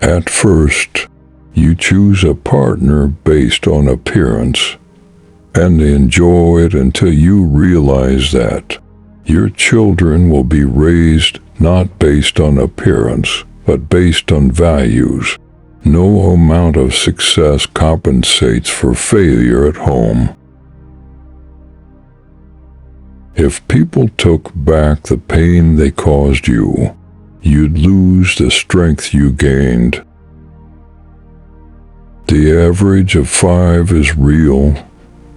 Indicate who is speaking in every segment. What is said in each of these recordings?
Speaker 1: At first, you choose a partner based on appearance and enjoy it until you realize that your children will be raised not based on appearance, but based on values. No amount of success compensates for failure at home. If people took back the pain they caused you, you'd lose the strength you gained. The average of 5 is real.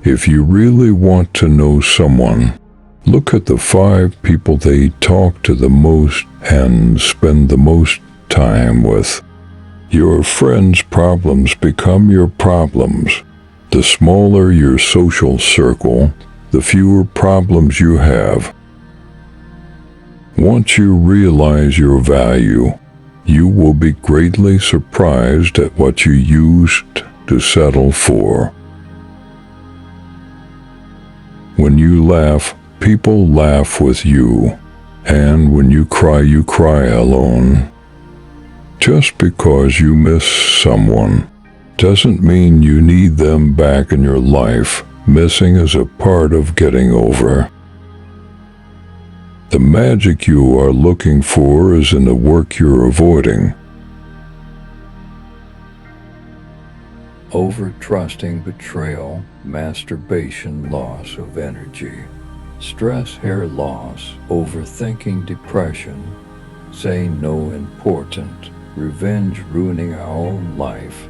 Speaker 1: If you really want to know someone, look at the 5 people they talk to the most and spend the most time with. Your friends' problems become your problems. The smaller your social circle, the fewer problems you have. Once you realize your value, you will be greatly surprised at what you used to settle for. When you laugh, people laugh with you, and when you cry alone. Just because you miss someone doesn't mean you need them back in your life. Missing is a part of getting over. The magic you are looking for is in the work you're avoiding.
Speaker 2: Over-trusting, betrayal, masturbation, loss of energy, stress, hair loss, overthinking, depression, saying no, important, revenge, ruining our own life,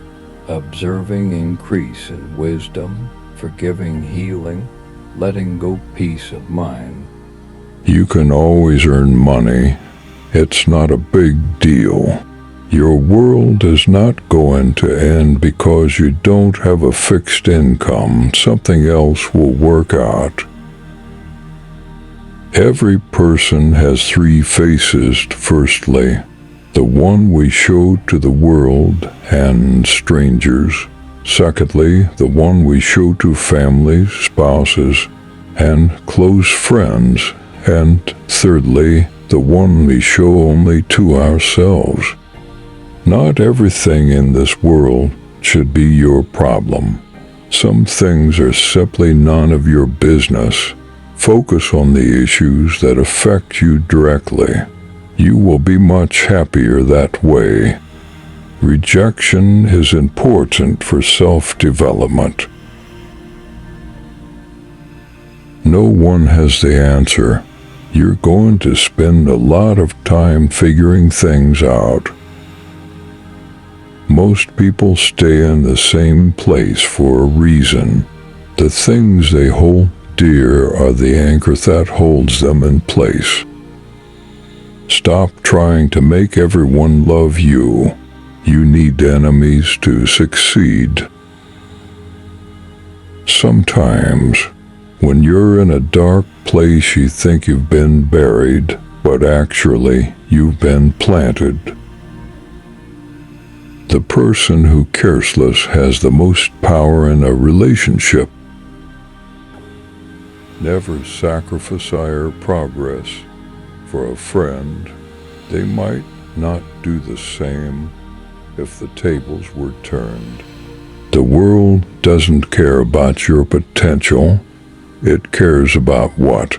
Speaker 2: observing, increase in wisdom, forgiving, healing, letting go, peace of mind.
Speaker 1: You can always earn money. It's not a big deal. Your world is not going to end because you don't have a fixed income. Something else will work out. Every person has 3 faces. Firstly, the one we show to the world and strangers. Secondly, the one we show to families, spouses, and close friends. And thirdly, the one we show only to ourselves. Not everything in this world should be your problem. Some things are simply none of your business. Focus on the issues that affect you directly. You will be much happier that way. Rejection is important for self-development. No one has the answer. You're going to spend a lot of time figuring things out. Most people stay in the same place for a reason. The things they hold dear are the anchor that holds them in place. Stop trying to make everyone love you. You need enemies to succeed. Sometimes, when you're in a dark place, you think you've been buried, but actually, you've been planted. The person who careless has the most power in a relationship. Never sacrifice our progress for a friend. They might not do the same if the tables were turned. The world doesn't care about your potential. It cares about what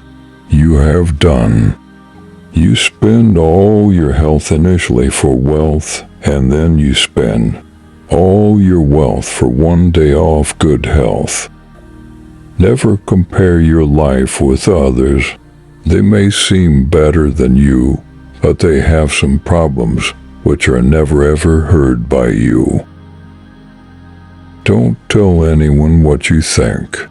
Speaker 1: you have done. You spend all your health initially for wealth, and then you spend all your wealth for one day off good health. Never compare your life with others. They may seem better than you, but they have some problems which are never ever heard by you. Don't tell anyone what you think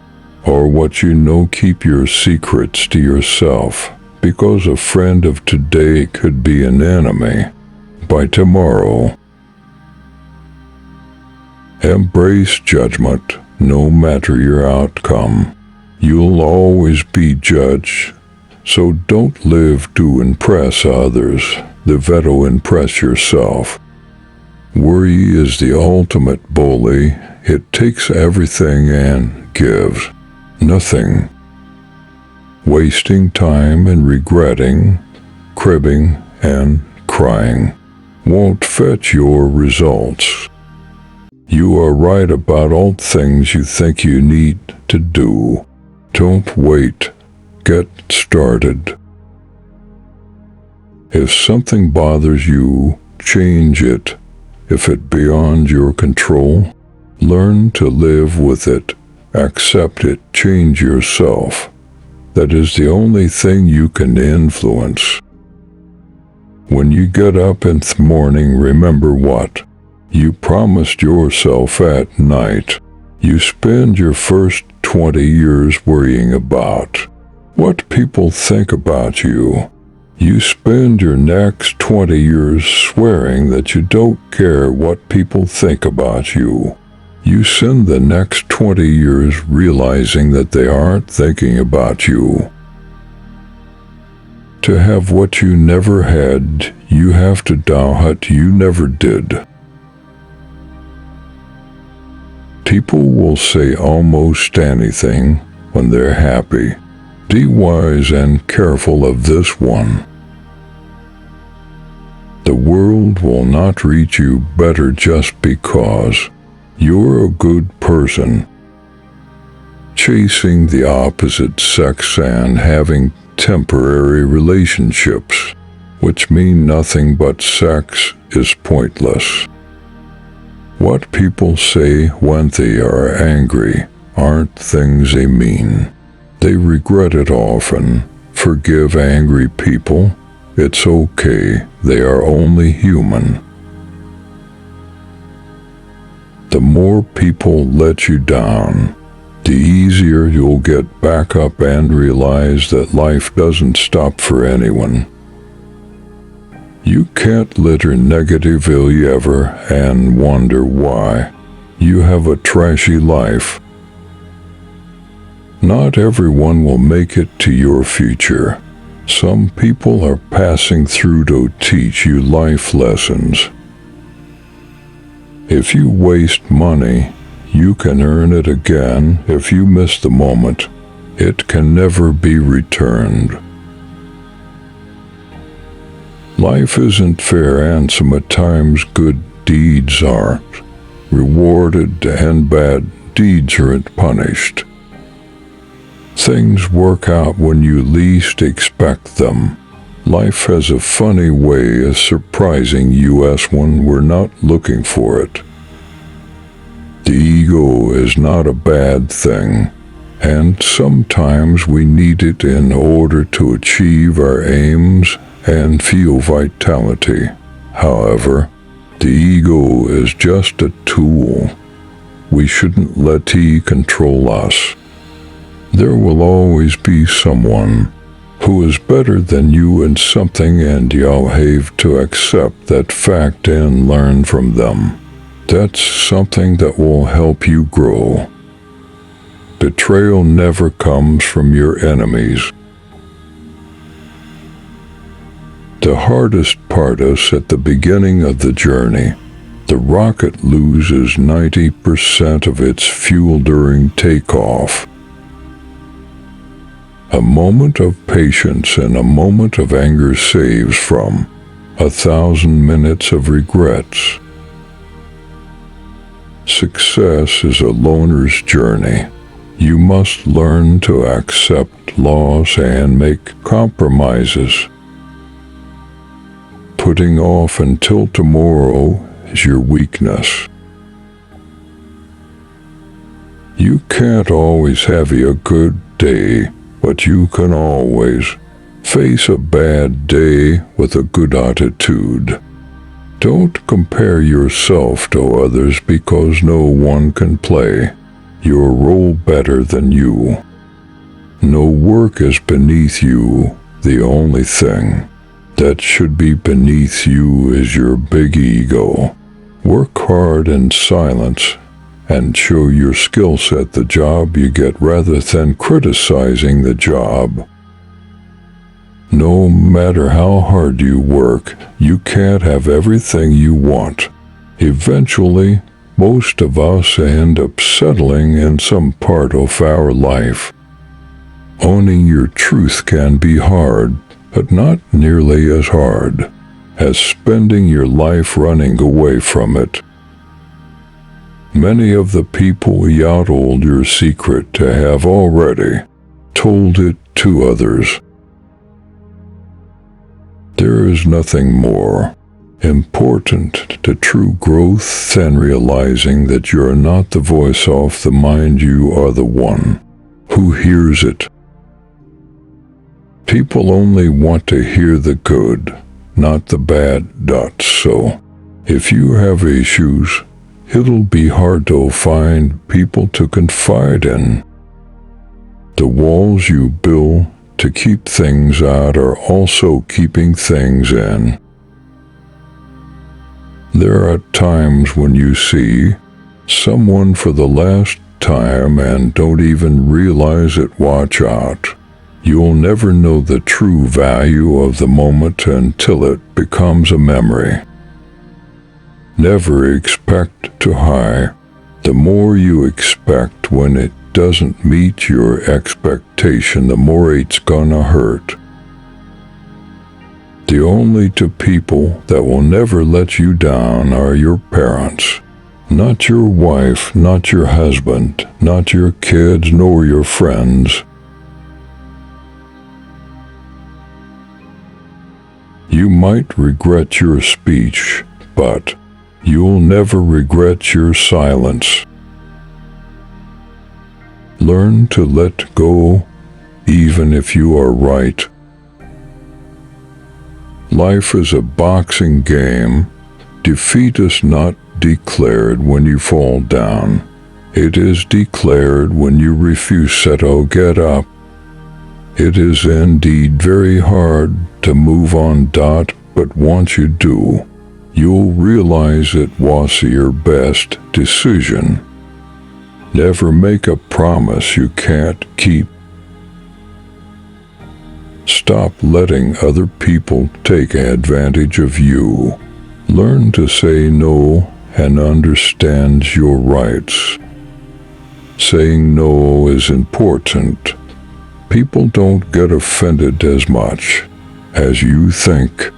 Speaker 1: or what you know. Keep your secrets to yourself, because a friend of today could be an enemy by tomorrow. Embrace judgment, no matter your outcome. You'll always be judged, so don't live to impress others. Live to impress yourself. Worry is the ultimate bully. It takes everything and gives nothing. Wasting time and regretting, cribbing and crying. won't fetch your results. You are right about all things you think you need to do. Don't wait. Get started. If something bothers you, change it. If it beyond your control, learn to live with it. Accept it. Change yourself. That is the only thing you can influence. When you get up in the morning, remember what you promised yourself at night. You spend your first 20 years worrying about what people think about you. You spend your next 20 years swearing that you don't care what people think about you. You spend the next 20 years realizing that they aren't thinking about you. To have what you never had, you have to do what you never did. People will say almost anything when they're happy. Be wise and careful of this one. The world will not treat you better just because you're a good person. Chasing the opposite sex and having temporary relationships, which mean nothing but sex, is pointless. What people say when they are angry aren't things they mean. They regret it often. Forgive angry people. It's okay. They are only human. The more people let you down, the easier you'll get back up and realize that life doesn't stop for anyone. You can't litter negatively ever and wonder why you have a trashy life. Not everyone will make it to your future. Some people are passing through to teach you life lessons. If you waste money, you can earn it again. If you miss the moment, it can never be returned. Life isn't fair, and sometimes good deeds aren't rewarded and bad deeds aren't punished. Things work out when you least expect them. Life has a funny way of surprising us when we're not looking for it. The ego is not a bad thing, and sometimes we need it in order to achieve our aims and feel vitality. However, the ego is just a tool. We shouldn't let it control us. There will always be someone who is better than you in something, and you'll have to accept that fact and learn from them. That's something that will help you grow. Betrayal never comes from your enemies. The hardest part is at the beginning of the journey. The rocket loses 90% of its fuel during takeoff. A moment of patience and a moment of anger saves from 1,000 minutes of regrets. Success is a loner's journey. You must learn to accept loss and make compromises. Putting off until tomorrow is your weakness. You can't always have a good day, but you can always face a bad day with a good attitude. Don't compare yourself to others, because no one can play your role better than you. No work is beneath you. The only thing that should be beneath you is your big ego. Work hard in silence and show your skills at the job you get rather than criticizing the job. No matter how hard you work, you can't have everything you want. Eventually, most of us end up settling in some part of our life. Owning your truth can be hard, but not nearly as hard as spending your life running away from it. Many of the people you told your secret to have already told it to others. There is nothing more important to true growth than realizing that you are not the voice of the mind, you are the one who hears it. People only want to hear the good, not the bad. So, if you have issues, it'll be hard to find people to confide in. The walls you build to keep things out are also keeping things in. There are times when you see someone for the last time and don't even realize it. Watch out. You'll never know the true value of the moment until it becomes a memory. Never expect too high. The more you expect when it doesn't meet your expectation, the more it's gonna hurt. The only two people that will never let you down are your parents. Not your wife, not your husband, not your kids, nor your friends. You might regret your speech, but you'll never regret your silence. Learn to let go, even if you are right. Life is a boxing game. Defeat is not declared when you fall down. It is declared when you refuse to get up. It is indeed very hard to move on. But once you do, you'll realize it was your best decision. Never make a promise you can't keep. Stop letting other people take advantage of you. Learn to say no and understand your rights. Saying no is important. People don't get offended as much as you think.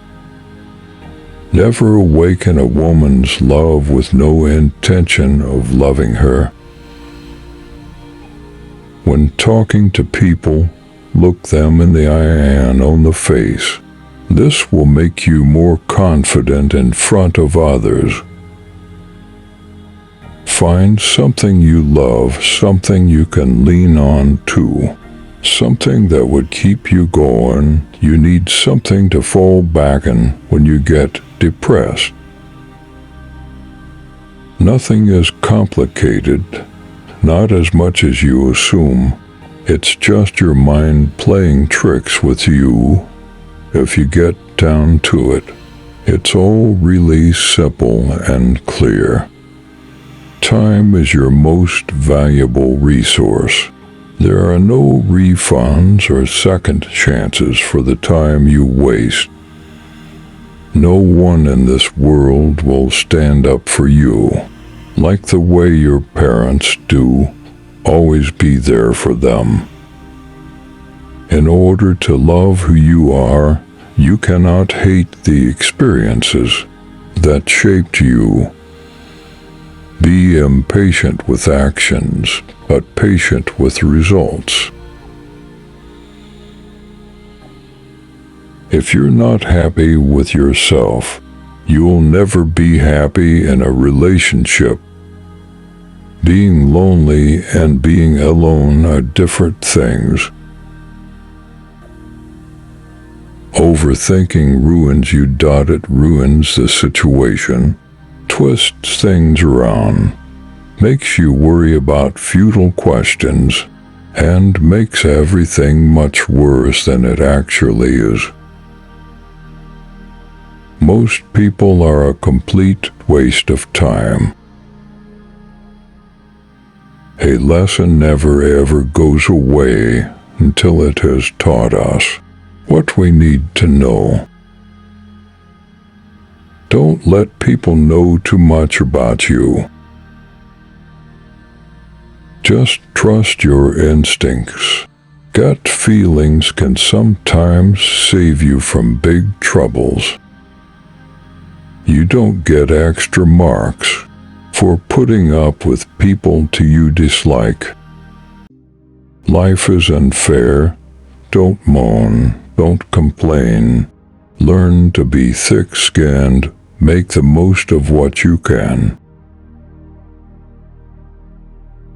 Speaker 1: Never awaken a woman's love with no intention of loving her. When talking to people, look them in the eye and on the face. This will make you more confident in front of others. Find something you love, something you can lean on to, something that would keep you going. You need something to fall back on when you get depressed. Nothing is complicated, not as much as you assume. It's just your mind playing tricks with you. If you get down to it, it's all really simple and clear. Time is your most valuable resource. There are no refunds or second chances for the time you waste. No one in this world will stand up for you like the way your parents do. Always be there for them. In order to love who you are, you cannot hate the experiences that shaped you. Be impatient with actions, but patient with results. If you're not happy with yourself, you'll never be happy in a relationship. Being lonely and being alone are different things. Overthinking ruins you. It ruins the situation, twists things around, makes you worry about futile questions, and makes everything much worse than it actually is. Most people are a complete waste of time. A lesson never ever goes away until it has taught us what we need to know. Don't let people know too much about you. Just trust your instincts. Gut feelings can sometimes save you from big troubles. You don't get extra marks for putting up with people you dislike. Life is unfair. Don't moan. Don't complain. Learn to be thick-skinned. Make the most of what you can.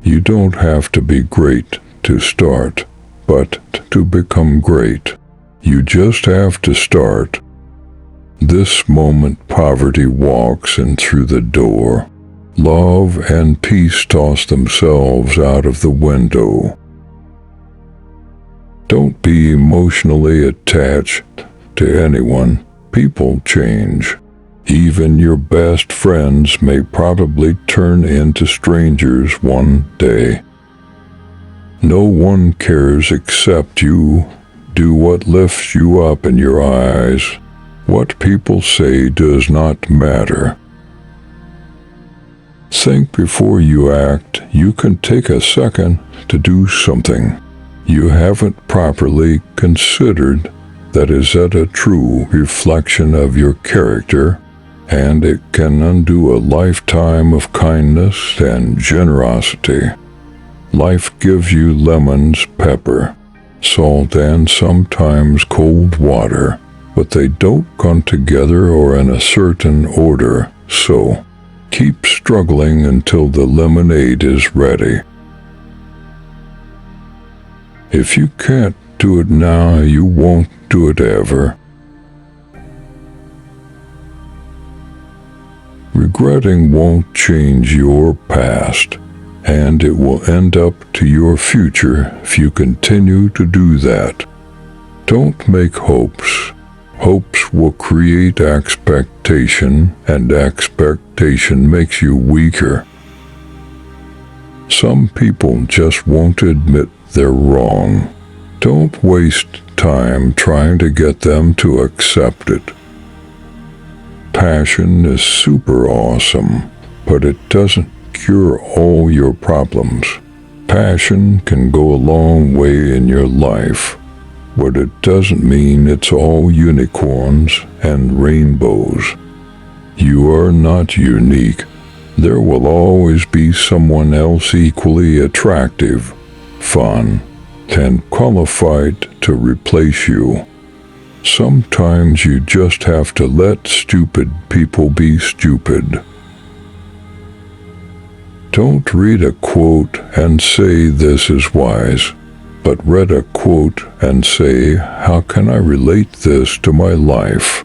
Speaker 1: You don't have to be great to start, but to become great, you just have to start. This moment poverty walks in through the door. Love and peace toss themselves out of the window. Don't be emotionally attached to anyone. People change. Even your best friends may probably turn into strangers one day. No one cares except you. Do what lifts you up in your eyes. What people say does not matter. Think before you act. You can take a second to do something you haven't properly considered that is a true reflection of your character, and it can undo a lifetime of kindness and generosity. Life gives you lemons, pepper, salt, and sometimes cold water, but they don't come together or in a certain order, so keep struggling until the lemonade is ready. If you can't do it now, you won't do it ever. Regretting won't change your past, and it will end up to your future if you continue to do that. Don't make hopes. Hopes will create expectation, and expectation makes you weaker. Some people just won't admit they're wrong. Don't waste time trying to get them to accept it. Passion is super awesome, but it doesn't cure all your problems. Passion can go a long way in your life, but it doesn't mean it's all unicorns and rainbows. You are not unique. There will always be someone else equally attractive, fun, and qualified to replace you. Sometimes you just have to let stupid people be stupid. Don't read a quote and say this is wise, but read a quote and say, how can I relate this to my life?